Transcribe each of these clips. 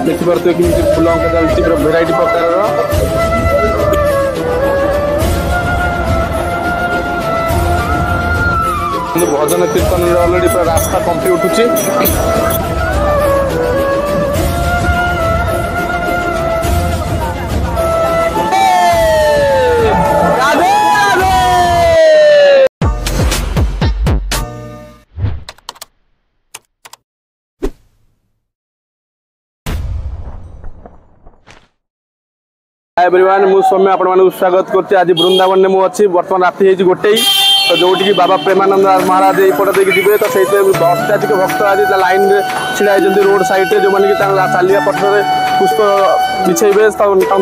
देखिपे कि फूल अंका चलती भेराइटी प्रकार भजन कीर्तन अलरेडी पूरा रास्ता कंपी उठुची एवरीवन मु सौम्य आपण मानक स्वागत करछि। आज वृंदावन में मु अछि वर्तमान राति हेछि गोटे तो जोटी की बाबा प्रेमानंद महाराज एपट देकी जिबे तो से अत्याधिक भक्त आज लाइन रे छिड़ा होती रोड साइड रे जो माने कि चलिया पथर पुष्प बिछेबे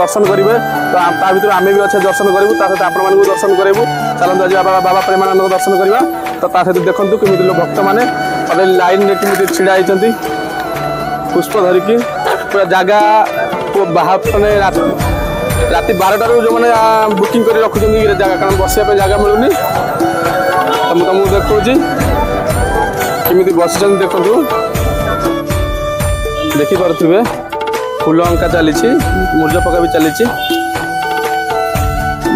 दर्शन करेंगे तो ता भीतर आम भी अच्छे दर्शन करूँ सहित आपण मानक दर्शन करूँ चलते आज बाबा प्रेमानंद दर्शन करवा तो सहित देखूँ केमी लोग भक्त मैंने लाइन रे केमी छिड़ा होती पुष्प धरिकी पूरा जगह बाहर मैंने राति 12 जो मैंने बुकिंग कर रखुच्च जगह कारण बसने जगह मिलूनी तो मुझे तुमको देखी केमी बस देखु देखिपे फूल अंका चली मूर्ज पका भी चली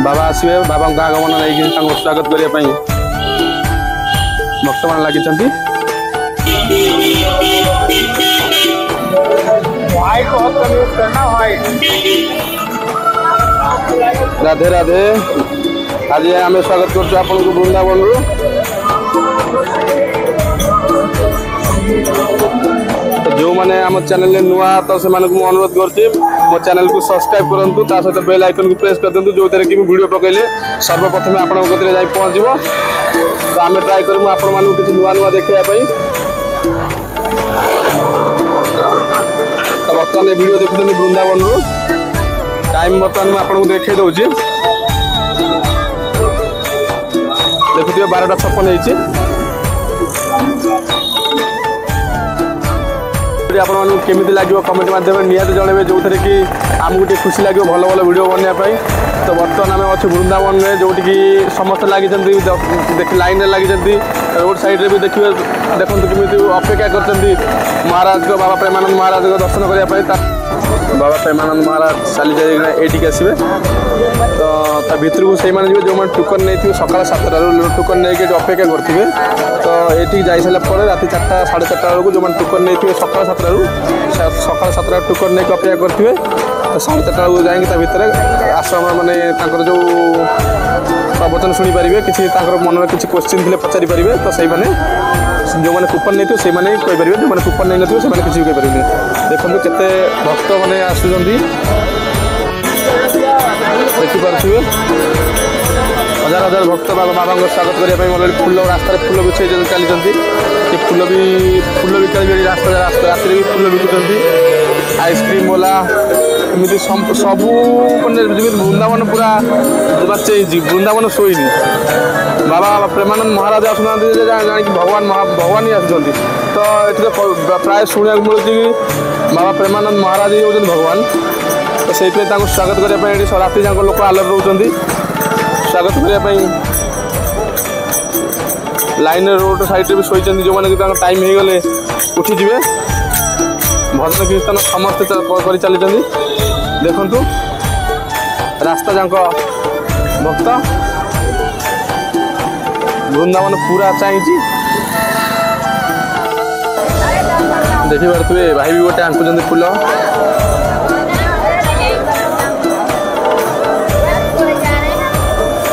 बाबा आसवे बाबा आगमन नहीं स्वागत करने भक्त मान लगी राधे राधे आज आम स्वागत कर वृंदावन तो जो मैंने आम चैनल नुआ तो से अनुरोध कर मो चैनल को सब्सक्राइब करूँ सहित बेल आइकन को प्रेस कर दिंतु जो थे कि वीडियो पकड़े सर्वप्रथम आपण पहुँचो तो आम ट्राए करूँ आपण किसी नुआ नुआ देखापी तो बर्तमान वीडियो देखुं वृंदावन टाइम बर्तमान मुझे आपको देखे दूसरी देखुए 12:56 आपको केमी लगे कमेंट माध्यम निहत जनइबे जो थे कि आमको टे खुशी लगे भल भल वीडियो बनवाई तो बर्तमान आम अच्छे वृंदावन में जोटि कि समस्त लगी लाइन में लगी रोड साइड रे भी देखिए देखो केमी अपेक्षा कर महाराज को बाबा प्रेमानंद महाराज को दर्शन करने बाबा प्रेमानंद महाराज चली जाए ये आसवे तो भितर को से जो मैंने टोकन नहीं सका 7 टोकन नहीं अपेक्षा करेंगे तो ये जा सारापर राति 4टा 4:30 बेलू जो मैंने टोकन नहीं सका 7 टोकन नहीं अपेक्षा करेंगे तो 4:30 बेलू जाए भितर आश्रम मैंने जो प्रवचन शुणी पारे किसी मन में किसी क्वेश्चन थे पचारि पारे तो से जो मैंने कूपन नहीं से कहीपर जो मैंने कूपन नहीं नथिबे से किसी भी कहीपर देखो केते भक्त मैंने आसुँच देखिपे हजार हजार भक्त बाबा को स्वागत करने फूल रास्ता फूल बिछे चली फूल बिकाली रास्ता रास्ते भी फूल बिकुंट आइसक्रीम वाला एमती सबू मैंने वृंदावन पूरा बचे वृंदावन शोनी बाबा प्रेमानंद महाराज आसुना जान भगवान भगवान ही आसुँच तो ये प्राय शुणा मिलूँ कि बाबा प्रेमानंद महाराज ही होती भगवान तो से स्वागत करने राति जाक लोक आलर रोच स्वागत करने लाइन रोड साइड भी शोच जो मैंने टाइम हो गले उठीजे भजन कीर्तन समस्ते कर चली देखु रास्ता जाक भक्त वृंदावन पूरा चाहिए देखिपे भाई भी गोटे आंकुच फूल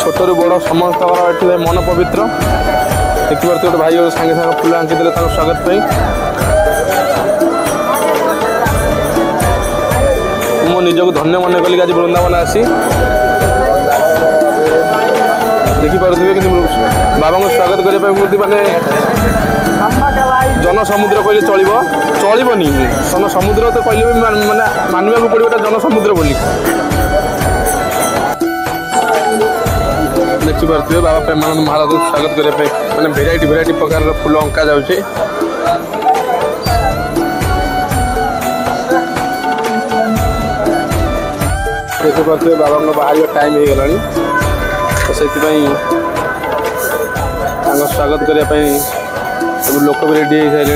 छोटू बड़ समस्त ये मन पवित्र देखिए गोटे भाई सागे सागे फूल आंकी देते स्वागत मो निजक धन्य मन कल आज वृंदावन आसी देखिपे कि बाबा को स्वागत करने माने जन समुद्र कहले चलनी जन समुद्र तो कहले भी माने मानवा पड़ो जन समुद्र बोली देखिपे बाबा प्रेमानंद महाराज को स्वागत करने मैंने भेराइटी प्रकार फूल अंका जाऊँगी देखिपे बाबा बाहर टाइम हो गला तो से स्वागत करने सब लोक भी रेडी हो सारे